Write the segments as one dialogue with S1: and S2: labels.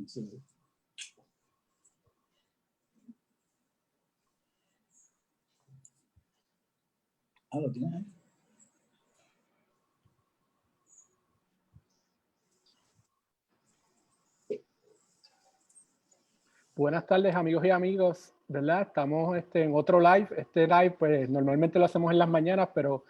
S1: Sí. ¿Lo tienes ahí?
S2: Buenas tardes, amigos y amigas, ¿verdad? Estamos en otro live. Este live, pues, normalmente lo hacemos en las mañanas, pero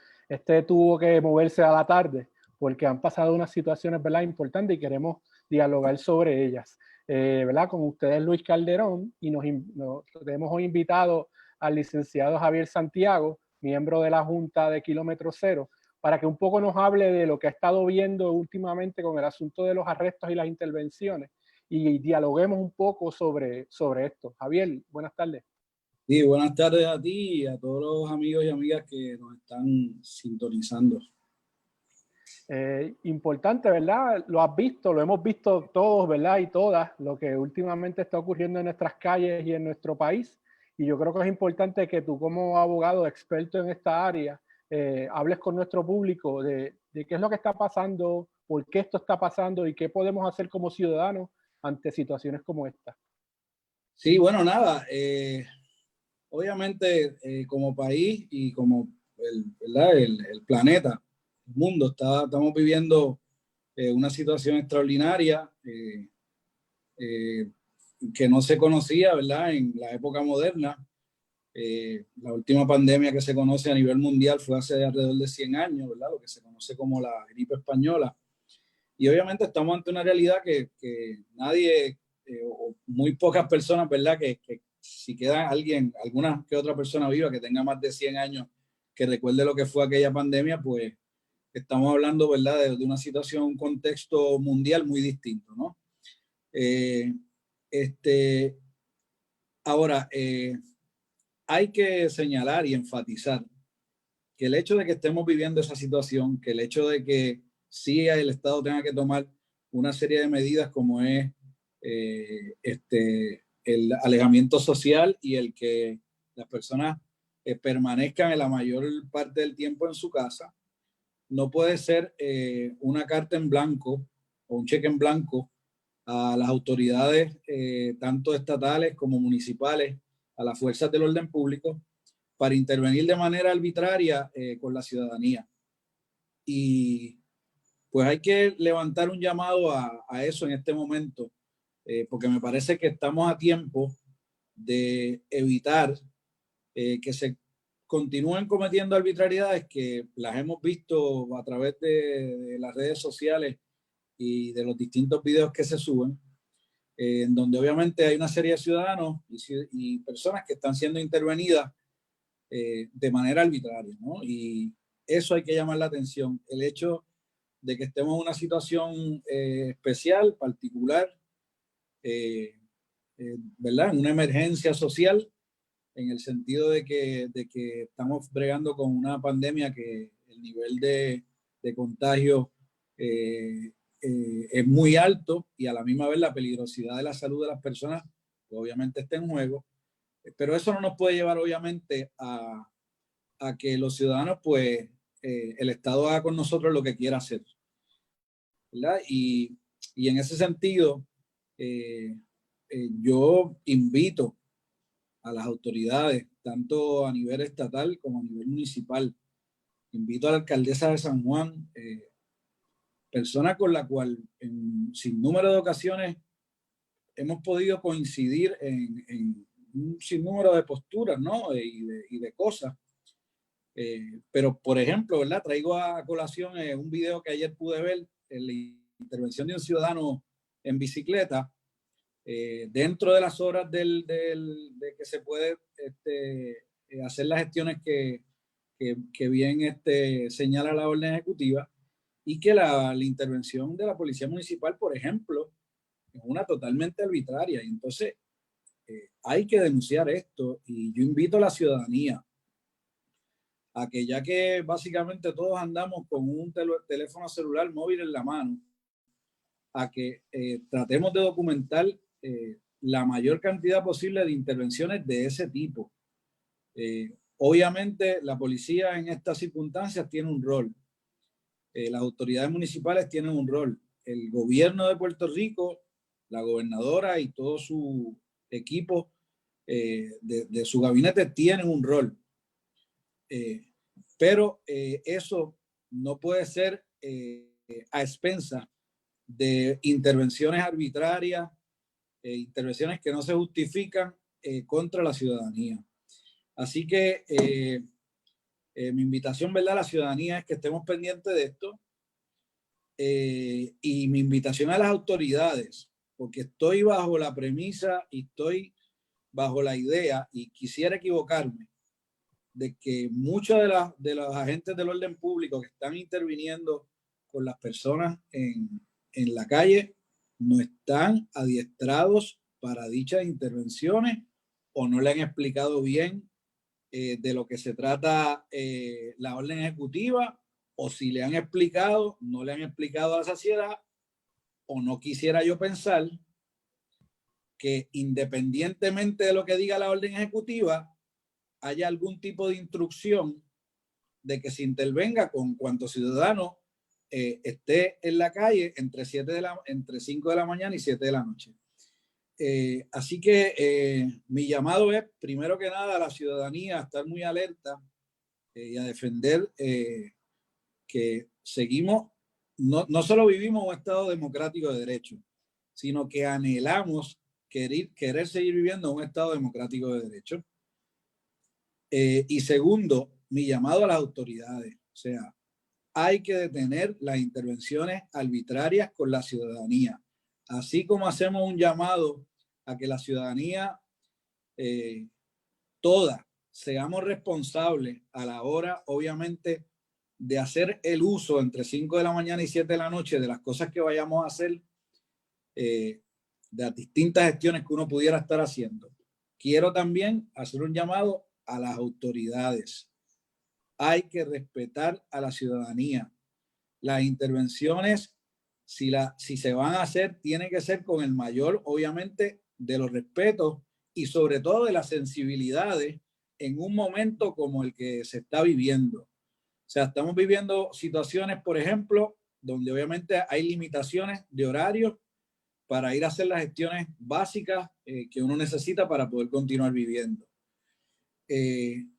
S2: tuvo que moverse a la tarde porque han pasado unas situaciones, ¿verdad?, importantes y queremos dialogar sobre ellas. ¿Verdad? Con ustedes, Luis Calderón, y nos hemos hoy invitado al licenciado Javier Santiago, miembro de la Junta de Kilómetro Cero, para que un poco nos hable de lo que ha estado viendo últimamente con el asunto de los arrestos y las intervenciones, y dialoguemos un poco sobre esto. Javier, buenas tardes.
S1: Sí, buenas tardes a ti y a todos los amigos y amigas que nos están sintonizando.
S2: Importante, ¿verdad? Lo has visto, lo hemos visto todos, ¿verdad? Y todas, lo que últimamente está ocurriendo en nuestras calles y en nuestro país. Y yo creo que es importante que tú, como abogado experto en esta área, hables con nuestro público de qué es lo que está pasando, por qué esto está pasando y qué podemos hacer como ciudadanos ante situaciones como esta.
S1: Sí, bueno, nada, obviamente como país y como el planeta, el mundo, estamos viviendo una situación extraordinaria que no se conocía, ¿verdad?, en la época moderna. La última pandemia que se conoce a nivel mundial fue hace alrededor de 100 años, ¿verdad?, lo que se conoce como la gripe española. Y obviamente estamos ante una realidad que nadie, o muy pocas personas, ¿verdad?, que si queda alguien, alguna que otra persona viva que tenga más de 100 años, que recuerde lo que fue aquella pandemia, pues estamos hablando, ¿verdad?, de una situación, un contexto mundial muy distinto, ¿no? Ahora, hay que señalar y enfatizar que el hecho de que estemos viviendo esa situación, que el hecho de que sí el Estado tenga que tomar una serie de medidas como es el alejamiento social y el que las personas permanezcan en la mayor parte del tiempo en su casa, no puede ser una carta en blanco o un cheque en blanco a las autoridades tanto estatales como municipales, a las fuerzas del orden público, para intervenir de manera arbitraria con la ciudadanía. Y pues hay que levantar un llamado a eso en este momento, porque me parece que estamos a tiempo de evitar que se continúen cometiendo arbitrariedades que las hemos visto a través de las redes sociales y de los distintos videos que se suben, en donde obviamente hay una serie de ciudadanos y personas que están siendo intervenidas de manera arbitraria, ¿no? Y eso hay que llamar la atención. El hecho de que estemos en una situación especial, particular, ¿verdad?, en una emergencia social, en el sentido de que estamos bregando con una pandemia que el nivel de contagio es muy alto y a la misma vez la peligrosidad de la salud de las personas pues, obviamente está en juego. Pero eso no nos puede llevar obviamente a que los ciudadanos, pues, el Estado haga con nosotros lo que quiera hacer, ¿verdad? Y en ese sentido, yo invito a las autoridades, tanto a nivel estatal como a nivel municipal. Invito a la alcaldesa de San Juan, persona con la cual en sin número de ocasiones hemos podido coincidir en un sinnúmero de posturas, ¿no? Y de cosas. Pero, por ejemplo, ¿verdad?, traigo a colación un video que ayer pude ver en la intervención de un ciudadano en bicicleta, dentro de las horas de que se puede hacer las gestiones que bien señala la orden ejecutiva, y que la intervención de la policía municipal, por ejemplo, es una totalmente arbitraria. Y entonces hay que denunciar esto, y yo invito a la ciudadanía a que, ya que básicamente todos andamos con un teléfono celular móvil en la mano, a que tratemos de documentar la mayor cantidad posible de intervenciones de ese tipo. Obviamente la policía en estas circunstancias tiene un rol, las autoridades municipales tienen un rol, el gobierno de Puerto Rico, la gobernadora y todo su equipo de su gabinete tienen un rol. Pero eso no puede ser a expensas de intervenciones arbitrarias, intervenciones que no se justifican contra la ciudadanía. Así que mi invitación, ¿verdad?, a la ciudadanía es que estemos pendientes de esto, y mi invitación a las autoridades, porque estoy bajo la premisa y estoy bajo la idea, y quisiera equivocarme, de que muchos de los agentes del orden público que están interviniendo con las personas en la calle no están adiestrados para dichas intervenciones, o no le han explicado bien de lo que se trata la orden ejecutiva, o si le han explicado, no le han explicado a la saciedad, o no quisiera yo pensar que independientemente de lo que diga la orden ejecutiva, haya algún tipo de instrucción de que se intervenga con cuanto ciudadano esté en la calle entre 5 de la mañana y 7 de la noche. Así que mi llamado es, primero que nada, a la ciudadanía a estar muy alerta y a defender que seguimos, no solo vivimos un Estado democrático de derecho, sino que anhelamos querer seguir viviendo un Estado democrático de derecho. Y segundo, mi llamado a las autoridades. O sea, hay que detener las intervenciones arbitrarias con la ciudadanía. Así como hacemos un llamado a que la ciudadanía toda seamos responsables a la hora, obviamente, de hacer el uso entre 5 de la mañana y 7 de la noche de las cosas que vayamos a hacer, de las distintas gestiones que uno pudiera estar haciendo. Quiero también hacer un llamado a las autoridades. Hay que respetar a la ciudadanía. Las intervenciones, si se van a hacer, tiene que ser con el mayor, obviamente, de los respetos y sobre todo de las sensibilidades en un momento como el que se está viviendo. O sea, estamos viviendo situaciones, por ejemplo, donde obviamente hay limitaciones de horario para ir a hacer las gestiones básicas que uno necesita para poder continuar viviendo.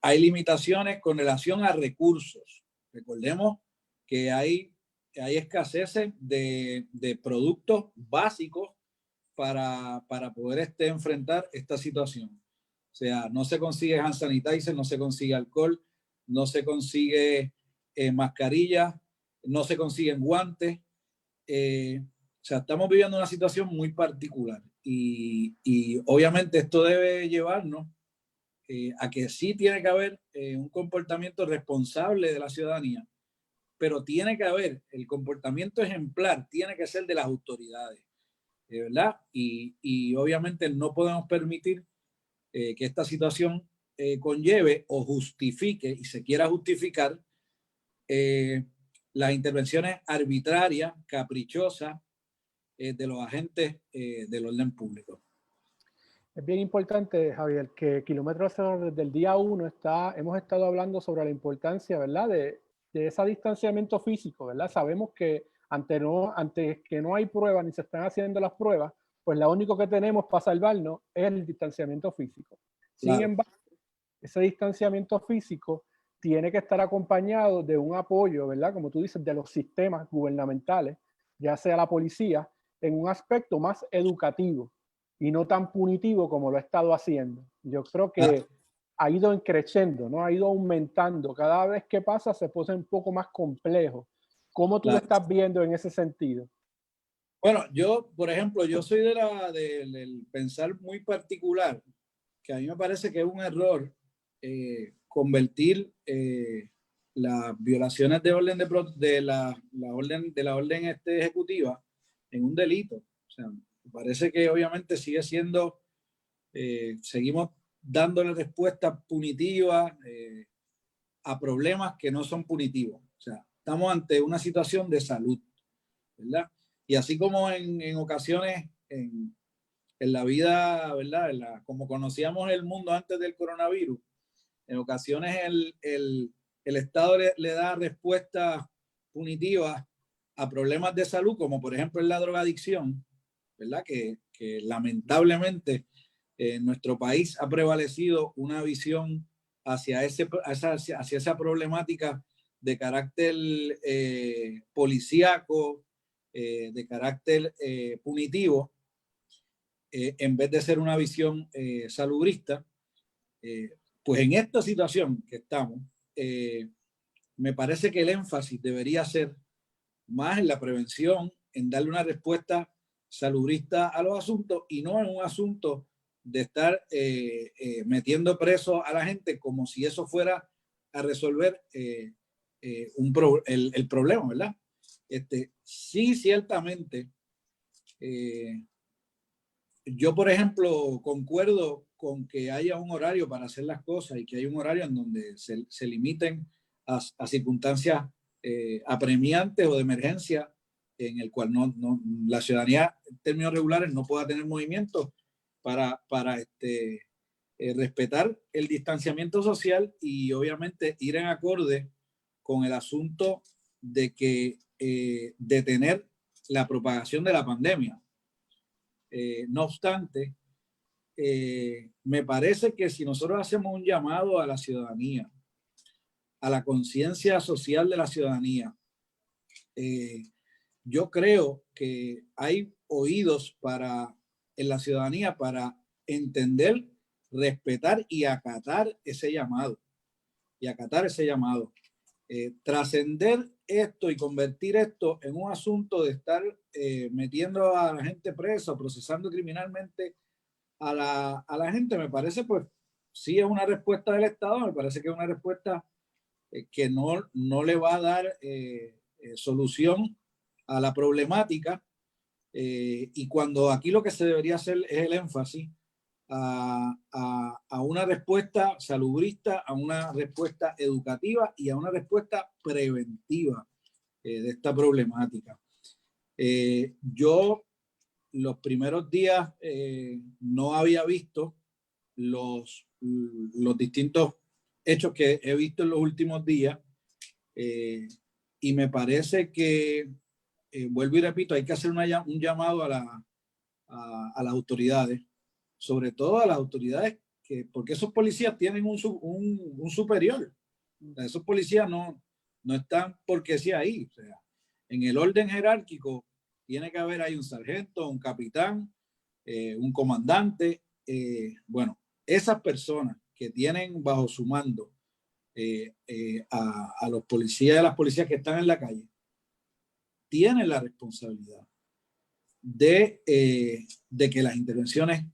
S1: Hay limitaciones con relación a recursos. Recordemos que hay escaseces de productos básicos para poder enfrentar esta situación. O sea, no se consigue hand sanitizer, no se consigue alcohol, no se consigue mascarillas, no se consiguen guantes. O sea, estamos viviendo una situación muy particular y obviamente esto debe llevarnos a que sí tiene que haber un comportamiento responsable de la ciudadanía, pero tiene que haber el comportamiento ejemplar, tiene que ser de las autoridades, ¿verdad? Y obviamente no podemos permitir que esta situación conlleve o justifique y se quiera justificar las intervenciones arbitrarias, caprichosas de los agentes del orden público.
S2: Es bien importante, Javier, que Kilómetro Cero desde el día 1 hemos estado hablando sobre la importancia, ¿verdad?, de ese distanciamiento físico, ¿verdad? Sabemos que antes que no hay pruebas ni se están haciendo las pruebas, pues lo único que tenemos para salvarnos es el distanciamiento físico. Sin embargo, ese distanciamiento físico tiene que estar acompañado de un apoyo, ¿verdad?, como tú dices, de los sistemas gubernamentales, ya sea la policía, en un aspecto más educativo y no tan punitivo como lo ha estado haciendo. Yo creo que ha ido creciendo, ¿no? Ha ido aumentando. Cada vez que pasa se pone un poco más complejo. ¿Cómo tú lo estás viendo en ese sentido?
S1: Bueno, yo, por ejemplo, yo soy del pensar muy particular, que a mí me parece que es un error convertir las violaciones de orden de la orden ejecutiva en un delito. O sea, me parece que obviamente sigue siendo, seguimos dándole respuestas punitivas a problemas que no son punitivos. O sea, estamos ante una situación de salud, ¿verdad? Y así como en ocasiones en la vida, ¿verdad? Como conocíamos el mundo antes del coronavirus, en ocasiones el Estado le da respuestas punitivas a problemas de salud, como por ejemplo en la drogadicción, ¿verdad? Que que lamentablemente en nuestro país ha prevalecido una visión hacia esa problemática de carácter policíaco, de carácter punitivo, en vez de ser una visión salubrista. Pues en esta situación que estamos, me parece que el énfasis debería ser más en la prevención, en darle una respuesta salubrista a los asuntos y no en un asunto de estar metiendo preso a la gente como si eso fuera a resolver el problema, ¿verdad? Sí, ciertamente, yo, por ejemplo, concuerdo con que haya un horario para hacer las cosas y que haya un horario en donde se limiten a circunstancias apremiantes o de emergencia en el cual la ciudadanía en términos regulares no pueda tener movimiento para respetar el distanciamiento social y obviamente ir en acorde con el asunto de que detener la propagación de la pandemia. No obstante, me parece que si nosotros hacemos un llamado a la ciudadanía, a la conciencia social de la ciudadanía, yo creo que hay oídos en la ciudadanía para entender, respetar y acatar ese llamado. Trascender esto y convertir esto en un asunto de estar metiendo a la gente presa, procesando criminalmente a la gente, me parece, pues, sí es una respuesta del Estado, me parece que es una respuesta que no le va a dar solución a la problemática, y cuando aquí lo que se debería hacer es el énfasis a una respuesta salubrista, a una respuesta educativa y a una respuesta preventiva de esta problemática. Yo los primeros días no había visto los distintos hechos que he visto en los últimos días, y me parece que, vuelvo y repito, hay que hacer un llamado a las autoridades, sobre todo a las autoridades, porque esos policías tienen un superior. O sea, esos policías no están porque sí ahí. O sea, en el orden jerárquico tiene que haber ahí un sargento, un capitán, un comandante. Bueno, esas personas que tienen bajo su mando a los policías y las policías que están en la calle, tienen la responsabilidad de que las intervenciones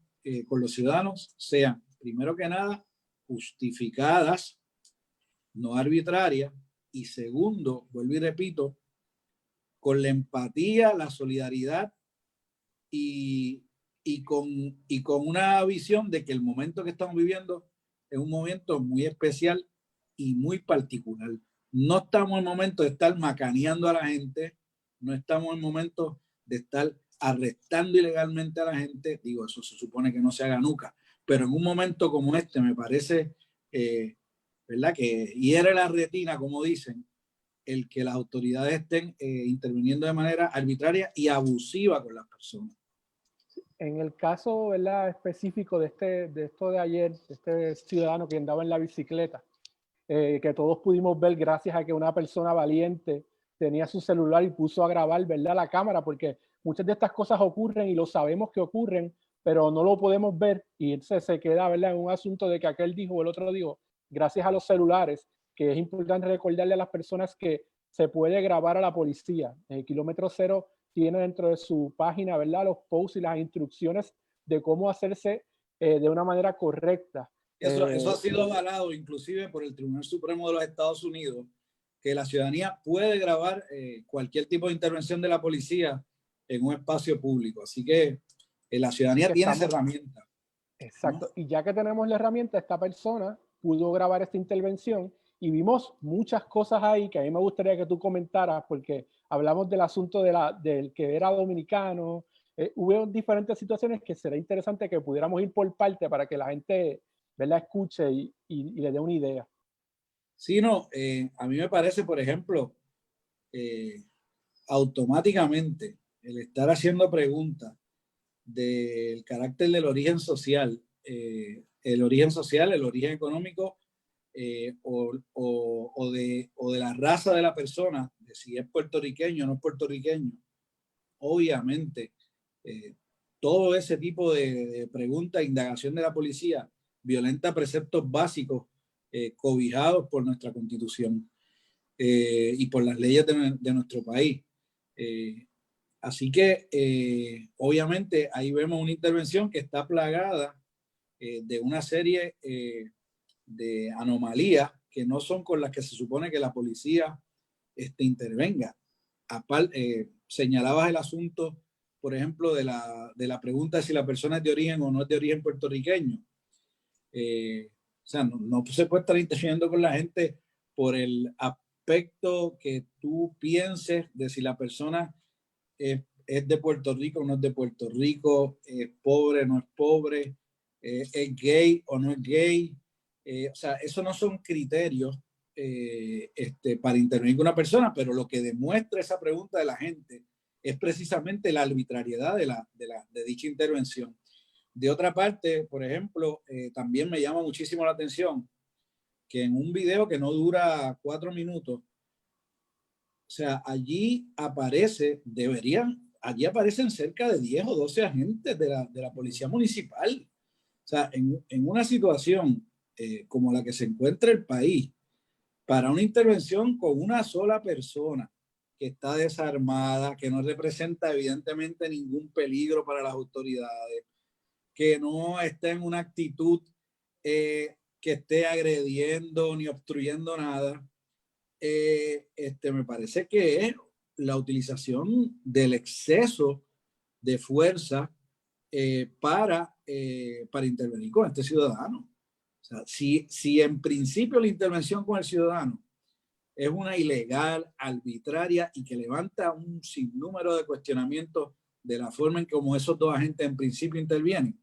S1: con los ciudadanos sean, primero que nada, justificadas, no arbitrarias, y segundo, vuelvo y repito, con la empatía, la solidaridad y con una visión de que el momento que estamos viviendo es un momento muy especial y muy particular. No estamos en el momento de estar macaneando a la gente, no estamos en el momento de estar arrestando ilegalmente a la gente. Digo, eso se supone que no se haga nunca, pero en un momento como este me parece, ¿verdad?, que hiere la retina, como dicen, el que las autoridades estén interviniendo de manera arbitraria y abusiva con las personas.
S2: En el caso, ¿verdad?, específico de esto de ayer, de este ciudadano que andaba en la bicicleta, que todos pudimos ver gracias a que una persona valiente tenía su celular y puso a grabar, ¿verdad?, la cámara, porque muchas de estas cosas ocurren y lo sabemos que ocurren, pero no lo podemos ver, y entonces se queda, ¿verdad?, en un asunto de que aquel dijo o el otro dijo, gracias a los celulares, que es importante recordarle a las personas que se puede grabar a la policía. El Kilómetro Cero tiene dentro de su página, ¿verdad?, los posts y las instrucciones de cómo hacerse de una manera correcta.
S1: Eso ha sido avalado inclusive por el Tribunal Supremo de los Estados Unidos, que la ciudadanía puede grabar cualquier tipo de intervención de la policía en un espacio público. Así que la ciudadanía tiene esa herramienta.
S2: Exacto. ¿No? Y ya que tenemos la herramienta, esta persona pudo grabar esta intervención y vimos muchas cosas ahí que a mí me gustaría que tú comentaras, porque hablamos del asunto del que era dominicano. Hubo diferentes situaciones que será interesante que pudiéramos ir por parte para que la gente, ¿verdad?, escuche y le dé una idea.
S1: Sí, no, a mí me parece, por ejemplo, automáticamente el estar haciendo preguntas del carácter del origen social, el origen económico o de la raza de la persona, de si es puertorriqueño o no es puertorriqueño. Obviamente, todo ese tipo de preguntas, indagación de la policía, violenta preceptos básicos cobijados por nuestra Constitución y por las leyes de nuestro país. Así que, obviamente, ahí vemos una intervención que está plagada de una serie de anomalías que no son con las que se supone que la policía intervenga. Señalabas el asunto, por ejemplo, de la pregunta de si la persona es de origen o no es de origen puertorriqueño. O sea, no se puede estar interviniendo con la gente por el aspecto que tú pienses de si la persona es de Puerto Rico o no es de Puerto Rico, es pobre o no es pobre, es gay o no es gay. O sea, esos no son criterios para intervenir con una persona, pero lo que demuestra esa pregunta de la gente es precisamente la arbitrariedad de dicha intervención. De otra parte, por ejemplo, también me llama muchísimo la atención que en un video que no dura 4 minutos, o sea, allí aparecen cerca de 10 o 12 agentes de la policía municipal. O sea, en una situación como la que se encuentra el país, para una intervención con una sola persona que está desarmada, que no representa evidentemente ningún peligro para las autoridades, que no está en una actitud que esté agrediendo ni obstruyendo nada, me parece que es la utilización del exceso de fuerza para intervenir con este ciudadano. O sea, si en principio la intervención con el ciudadano es una ilegal, arbitraria y que levanta un sinnúmero de cuestionamientos de la forma en cómo esos dos agentes en principio intervienen,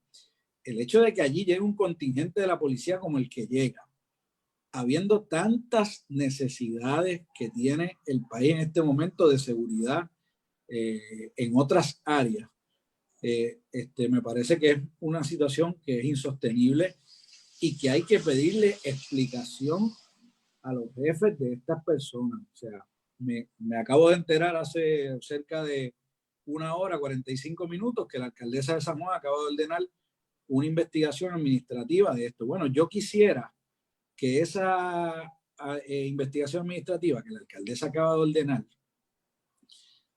S1: el hecho de que allí llegue un contingente de la policía como el que llega, habiendo tantas necesidades que tiene el país en este momento de seguridad en otras áreas, me parece que es una situación que es insostenible y que hay que pedirle explicación a los jefes de estas personas. O sea, me acabo de enterar hace cerca de 1 hora, 45 minutos, que la alcaldesa de San Juan acaba de ordenar una investigación administrativa de esto. Bueno, yo quisiera que esa investigación administrativa que la alcaldesa acaba de ordenar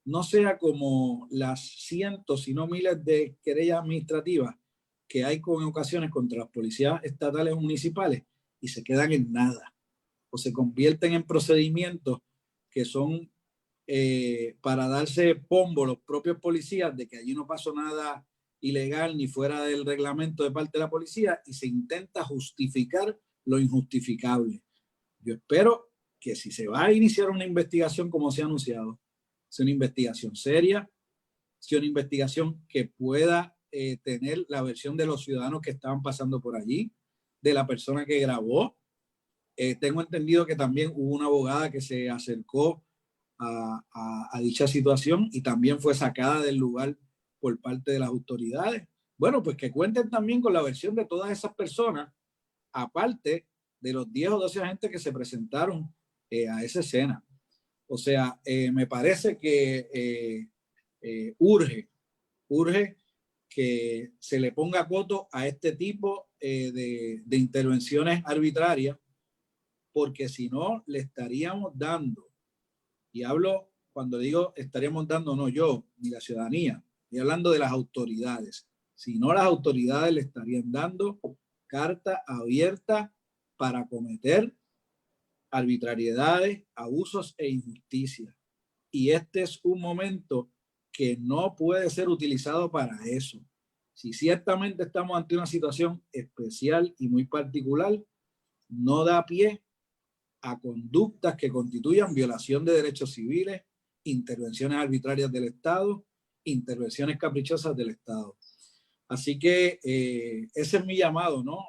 S1: no sea como las cientos, si no miles de querellas administrativas que hay con ocasiones contra las policías estatales o municipales y se quedan en nada o se convierten en procedimientos que son para darse pombo los propios policías de que allí no pasó nada ilegal ni fuera del reglamento de parte de la policía y se intenta justificar lo injustificable. Yo espero que si se va a iniciar una investigación como se ha anunciado, sea una investigación seria, sea una investigación que pueda tener la versión de los ciudadanos que estaban pasando por allí, de la persona que grabó. Tengo entendido que también hubo una abogada que se acercó a dicha situación y también fue sacada del lugar por parte de las autoridades. Bueno, pues que cuenten también con la versión de todas esas personas, aparte de los 10 o 12 agentes que se presentaron a esa escena. O sea, me parece que urge que se le ponga coto a este tipo de intervenciones arbitrarias, porque si no, le estaríamos dando, y hablo cuando digo estaríamos dando, no yo, ni la ciudadanía, estoy hablando de las autoridades. Si no, las autoridades le estarían dando carta abierta para cometer arbitrariedades, abusos e injusticias. Y este es un momento que no puede ser utilizado para eso. Si ciertamente estamos ante una situación especial y muy particular, no da pie a conductas que constituyan violación de derechos civiles, intervenciones arbitrarias del Estado, intervenciones caprichosas del Estado. Así que ese es mi llamado, ¿no?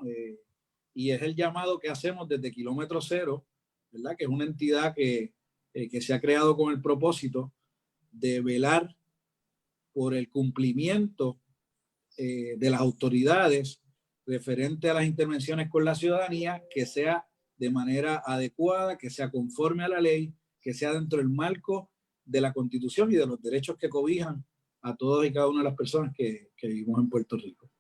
S1: Y es el llamado que hacemos desde Kilómetro Cero, ¿verdad? Que es una entidad que se ha creado con el propósito de velar por el cumplimiento de las autoridades referente a las intervenciones con la ciudadanía, que sea de manera adecuada, que sea conforme a la ley, que sea dentro del marco de la Constitución y de los derechos que cobijan a todas y cada una de las personas que vivimos en Puerto Rico.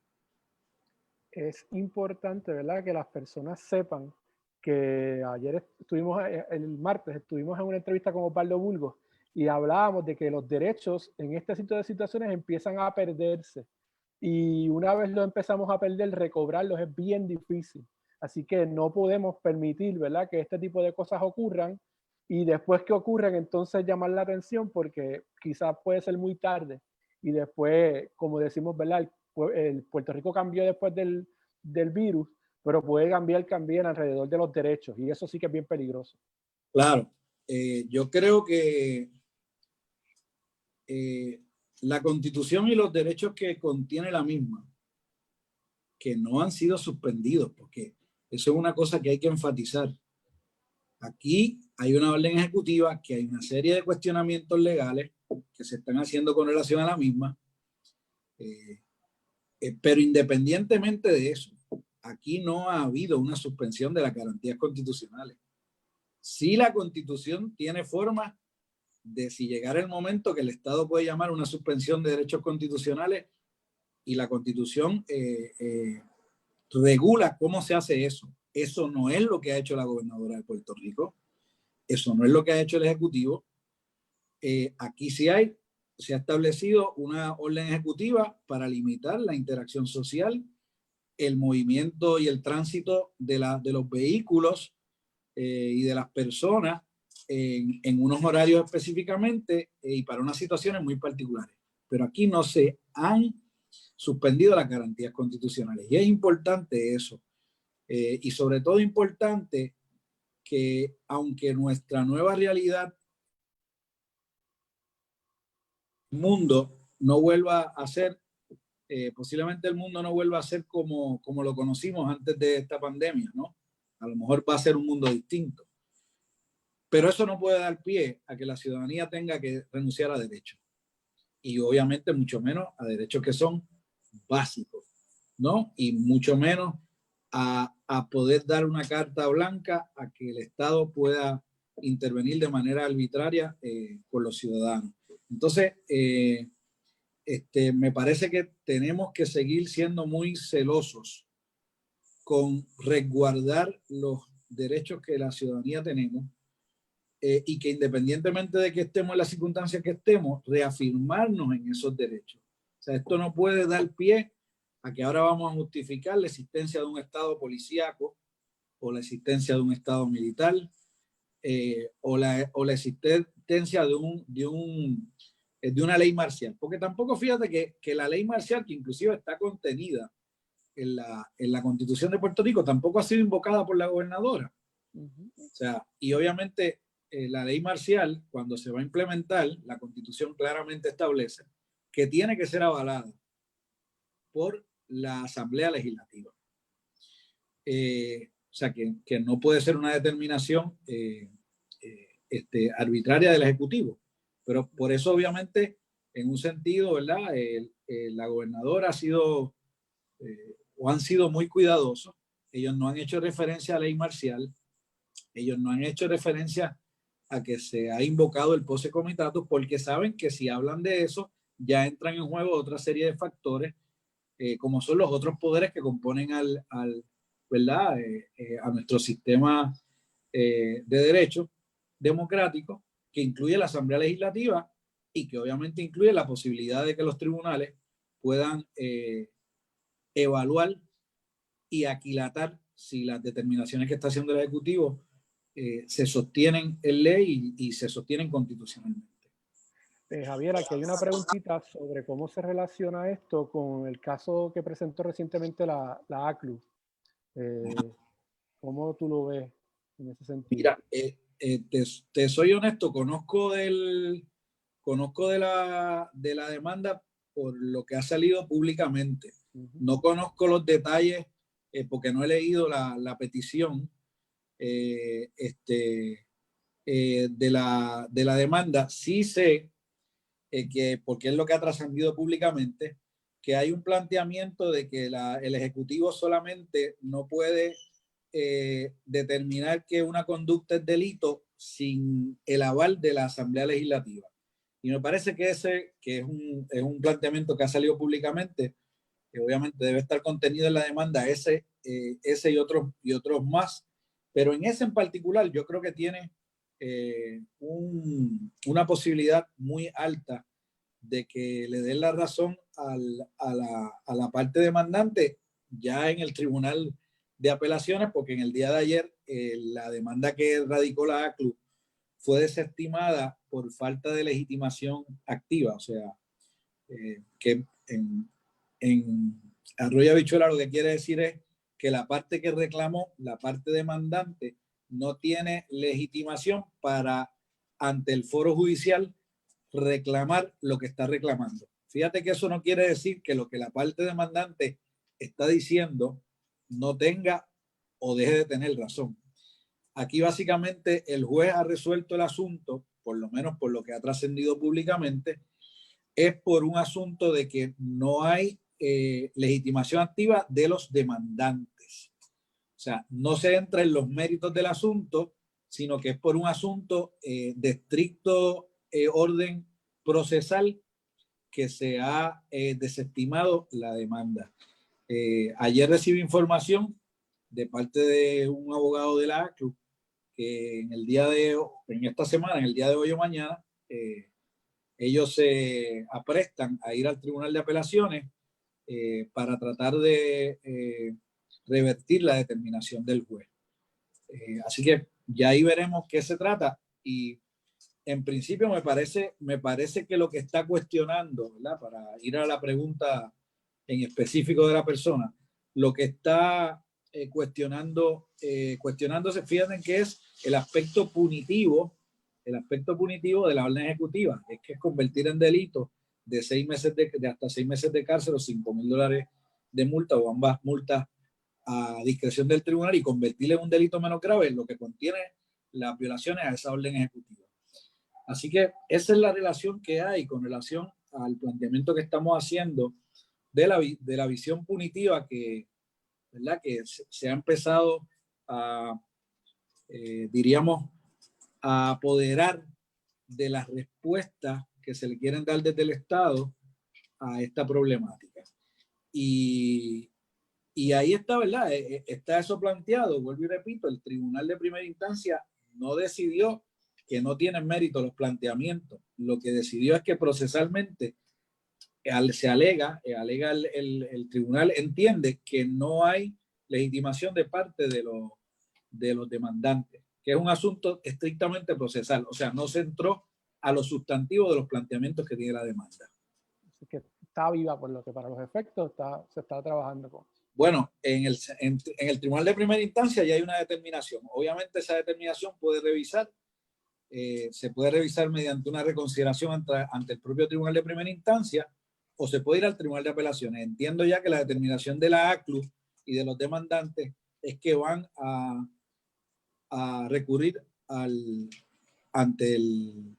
S2: Es importante, ¿verdad?, que las personas sepan que ayer estuvimos, el martes, estuvimos en una entrevista con Osvaldo Burgos y hablábamos de que los derechos en este tipo de situaciones empiezan a perderse. Y una vez lo empezamos a perder, recobrarlos es bien difícil. Así que no podemos permitir, ¿verdad?, que este tipo de cosas ocurran y después que ocurran, entonces llamar la atención porque quizás puede ser muy tarde. Y después, como decimos, ¿verdad?, el Puerto Rico cambió después del virus, pero puede cambiar también alrededor de los derechos y eso sí que es bien peligroso.
S1: Claro, yo creo que la Constitución y los derechos que contiene la misma, que no han sido suspendidos, porque eso es una cosa que hay que enfatizar. Aquí hay una orden ejecutiva, que hay una serie de cuestionamientos legales que se están haciendo con relación a la misma, pero independientemente de eso, aquí no ha habido una suspensión de las garantías constitucionales. Sí, la Constitución tiene forma de, si llegara el momento, que el Estado puede llamar una suspensión de derechos constitucionales, y la Constitución regula cómo se hace eso. Eso no es lo que ha hecho la gobernadora de Puerto Rico. Eso no es lo que ha hecho el Ejecutivo. Aquí sí se ha establecido una orden ejecutiva para limitar la interacción social, el movimiento y el tránsito de los vehículos y de las personas en unos horarios específicamente y para unas situaciones muy particulares. Pero aquí no se han suspendido las garantías constitucionales. Y es importante eso. Y sobre todo importante que, aunque nuestra nueva realidad, el mundo no vuelva a ser, posiblemente el mundo no vuelva a ser como lo conocimos antes de esta pandemia, ¿no? A lo mejor va a ser un mundo distinto. Pero eso no puede dar pie a que la ciudadanía tenga que renunciar a derechos. Y obviamente mucho menos a derechos que son básicos, ¿no? Y mucho menos a poder dar una carta blanca a que el Estado pueda intervenir de manera arbitraria con los ciudadanos. Entonces, me parece que tenemos que seguir siendo muy celosos con resguardar los derechos que la ciudadanía tenemos, y que independientemente de que estemos en las circunstancias que estemos, reafirmarnos en esos derechos. O sea, esto no puede dar pie a que ahora vamos a justificar la existencia de un Estado policíaco o la existencia de un Estado militar, o la existencia de una ley marcial. Porque tampoco, fíjate que la ley marcial, que inclusive está contenida en la Constitución de Puerto Rico, tampoco ha sido invocada por la gobernadora. O sea, y obviamente la ley marcial, cuando se va a implementar, la Constitución claramente establece que tiene que ser avalada por la Asamblea Legislativa. O sea, que no puede ser una determinación arbitraria del Ejecutivo. Pero por eso, obviamente, en un sentido, ¿verdad? La gobernadora ha sido o han sido muy cuidadosos. Ellos no han hecho referencia a la ley marcial. Ellos no han hecho referencia a que se ha invocado el posse comitatus, porque saben que si hablan de eso, ya entran en juego otra serie de factores, como son los otros poderes que componen ¿verdad? A nuestro sistema de derecho democrático, que incluye la Asamblea Legislativa y que obviamente incluye la posibilidad de que los tribunales puedan evaluar y aquilatar si las determinaciones que está haciendo el Ejecutivo se sostienen en ley y se sostienen constitucionalmente.
S2: Javier, aquí hay una preguntita sobre cómo se relaciona esto con el caso que presentó recientemente la ACLU. ¿Cómo tú lo ves en ese sentido?
S1: Mira, te soy honesto, conozco de la demanda por lo que ha salido públicamente. No conozco los detalles porque no he leído la petición de la demanda. Sí sé que, porque es lo que ha trascendido públicamente, que hay un planteamiento de que el Ejecutivo solamente no puede determinar que una conducta es delito sin el aval de la Asamblea Legislativa. Y me parece que ese que es un planteamiento que ha salido públicamente, que obviamente debe estar contenido en la demanda, ese y otros más. Pero en ese en particular yo creo que tiene una posibilidad muy alta de que le den la razón a la parte demandante ya en el Tribunal de Apelaciones, porque en el día de ayer la demanda que radicó la ACLU fue desestimada por falta de legitimación activa. O sea, que en Arroyo Habichuela lo que quiere decir es que la parte que reclamó, la parte demandante, no tiene legitimación para, ante el foro judicial, reclamar lo que está reclamando. Fíjate que eso no quiere decir que lo que la parte demandante está diciendo no tenga o deje de tener razón. Aquí básicamente el juez ha resuelto el asunto, por lo menos por lo que ha trascendido públicamente, es por un asunto de que no hay legitimación activa de los demandantes. O sea, no se entra en los méritos del asunto, sino que es por un asunto de estricto orden procesal que se ha desestimado la demanda. Ayer recibí información de parte de un abogado de la ACLU que en esta semana, en el día de hoy o mañana, ellos se aprestan a ir al Tribunal de Apelaciones para tratar de revertir la determinación del juez. Así que ya ahí veremos qué se trata, y en principio me parece que lo que está cuestionando, ¿verdad? Para ir a la pregunta en específico de la persona, lo que está cuestionándose, fíjense que es el aspecto punitivo de la orden ejecutiva, es que es convertir en delito de hasta 6 meses de cárcel o $5,000 de multa, o ambas multas a discreción del tribunal, y convertirle en un delito menos grave en lo que contiene las violaciones a esa orden ejecutiva. Así que esa es la relación que hay con relación al planteamiento que estamos haciendo de la visión punitiva ¿verdad? Que se ha empezado a, diríamos, a apoderar de las respuestas que se le quieren dar desde el Estado a esta problemática. Y ahí está, ¿verdad? Está eso planteado. Vuelvo y repito, el Tribunal de Primera Instancia no decidió que no tienen mérito los planteamientos. Lo que decidió es que procesalmente se alega el tribunal entiende que no hay legitimación de parte de los demandantes, que es un asunto estrictamente procesal. O sea, no se entró a los sustantivos de los planteamientos que tiene la demanda.
S2: Así que está viva, por lo que para los efectos se está trabajando con.
S1: Bueno, en el Tribunal de Primera Instancia ya hay una determinación. Obviamente esa determinación se puede revisar mediante una reconsideración ante el propio Tribunal de Primera Instancia, o se puede ir al Tribunal de Apelaciones. Entiendo ya que la determinación de la ACLU y de los demandantes es que van a recurrir ante el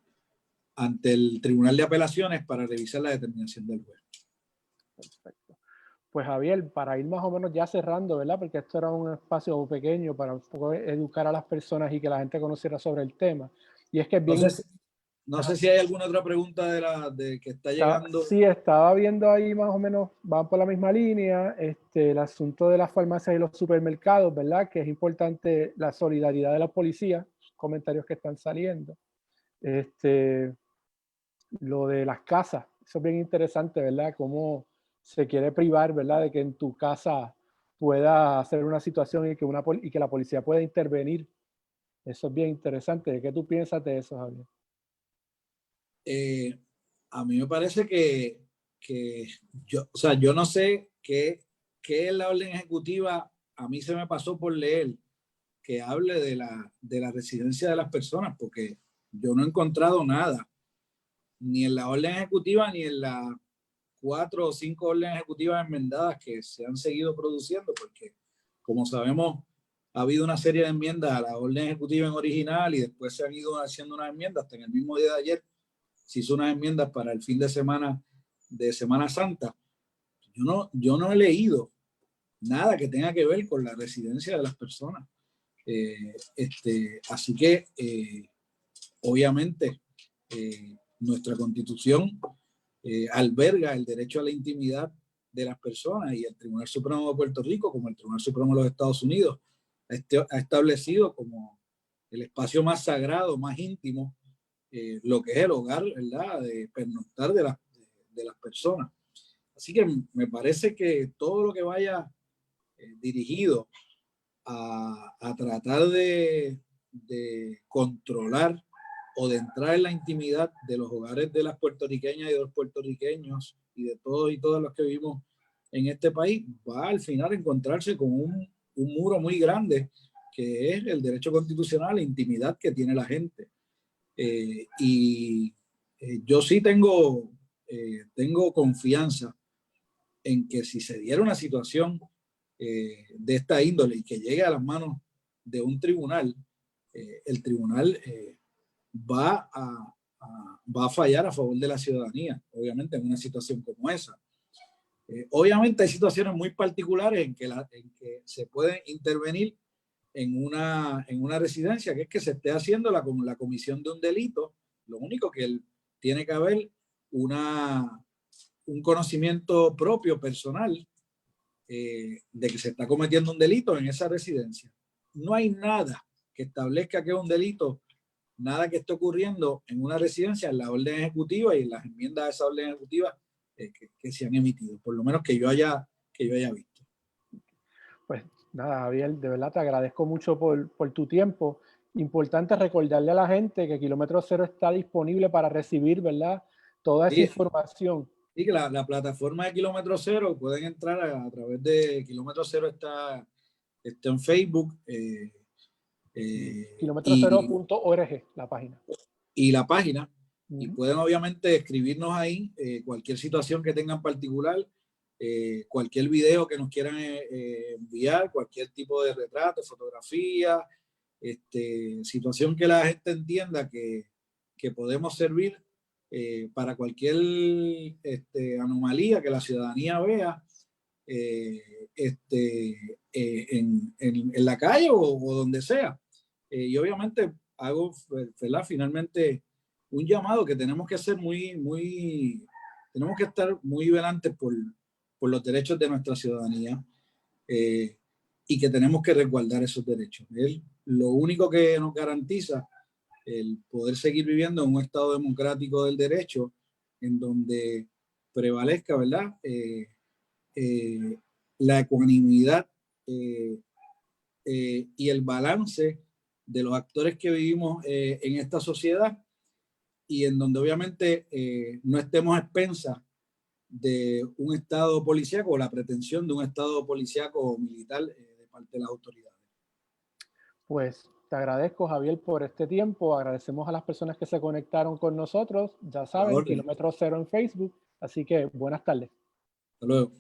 S1: Tribunal de Apelaciones para revisar la determinación del juez.
S2: Perfecto. Pues Javier, para ir más o menos ya cerrando, ¿verdad? Porque esto era un espacio pequeño para un poco educar a las personas y que la gente conociera sobre el tema. Y es que es bien...
S1: No sé si hay alguna otra pregunta de que está llegando.
S2: Sí, estaba viendo ahí más o menos, van por la misma línea, el asunto de las farmacias y los supermercados, ¿verdad? Que es importante la solidaridad de la policía, comentarios que están saliendo. Lo de las casas, eso es bien interesante, ¿verdad? Cómo se quiere privar, ¿verdad? De que en tu casa pueda hacer una situación y que la policía pueda intervenir. Eso es bien interesante. ¿Qué tú piensas de eso, Javier?
S1: A mí me parece que yo no sé qué es la orden ejecutiva. A mí se me pasó por leer que hable de la residencia de las personas, porque yo no he encontrado nada, ni en la orden ejecutiva, ni en las 4 o 5 órdenes ejecutivas enmendadas que se han seguido produciendo, porque como sabemos, ha habido una serie de enmiendas a la orden ejecutiva en original, y después se han ido haciendo unas enmiendas. Hasta en el mismo día de ayer se hizo unas enmiendas para el fin de semana Santa, yo no he leído nada que tenga que ver con la residencia de las personas. Así que, obviamente, nuestra Constitución alberga el derecho a la intimidad de las personas, y el Tribunal Supremo de Puerto Rico, como el Tribunal Supremo de los Estados Unidos, ha establecido como el espacio más sagrado, más íntimo, lo que es el hogar, ¿verdad?, de pernoctar de las personas. Así que me parece que todo lo que vaya dirigido a tratar de controlar o de entrar en la intimidad de los hogares de las puertorriqueñas y de los puertorriqueños y de todos y todas los que vivimos en este país, va al final a encontrarse con un muro muy grande, que es el derecho constitucional, la intimidad que tiene la gente. Yo sí tengo confianza en que si se diera una situación de esta índole y que llegue a las manos de un tribunal, el tribunal va a fallar a favor de la ciudadanía, obviamente, en una situación como esa. Obviamente hay situaciones muy particulares en que se puede intervenir en una residencia, que es que se esté haciendo la comisión de un delito. Lo único que él tiene que haber un conocimiento propio, personal, de que se está cometiendo un delito en esa residencia. No hay nada que establezca que es un delito, nada que esté ocurriendo en una residencia, en la orden ejecutiva y en las enmiendas de esa orden ejecutiva que se han emitido, por lo menos que yo haya visto.
S2: Pues nada, Javier, de verdad te agradezco mucho por tu tiempo. Importante recordarle a la gente que Kilómetro Cero está disponible para recibir, ¿verdad?, toda esa información.
S1: Y que la plataforma de Kilómetro Cero, pueden entrar a través de Kilómetro Cero, está en Facebook.
S2: Kilometrocero.org, la página.
S1: Y la página. Y pueden obviamente escribirnos ahí cualquier situación que tengan particular, cualquier video que nos quieran enviar, cualquier tipo de retrato, fotografía, situación que la gente entienda que podemos servir para cualquier anomalía que la ciudadanía vea en la calle o donde sea. Y obviamente hago, ¿verdad?, finalmente un llamado que tenemos que hacer tenemos que estar muy velantes por los derechos de nuestra ciudadanía, y que tenemos que resguardar esos derechos. Es lo único que nos garantiza el poder seguir viviendo en un Estado democrático del derecho, en donde prevalezca, ¿verdad?, la ecuanimidad y el balance de los actores que vivimos en esta sociedad, y en donde obviamente no estemos a expensas de un Estado policíaco o la pretensión de un Estado policíaco o militar de parte de las autoridades.
S2: Pues te agradezco, Javier, por este tiempo. Agradecemos a las personas que se conectaron con nosotros. Ya saben, Kilómetro Cero en Facebook. Así que buenas tardes.
S1: Hasta luego.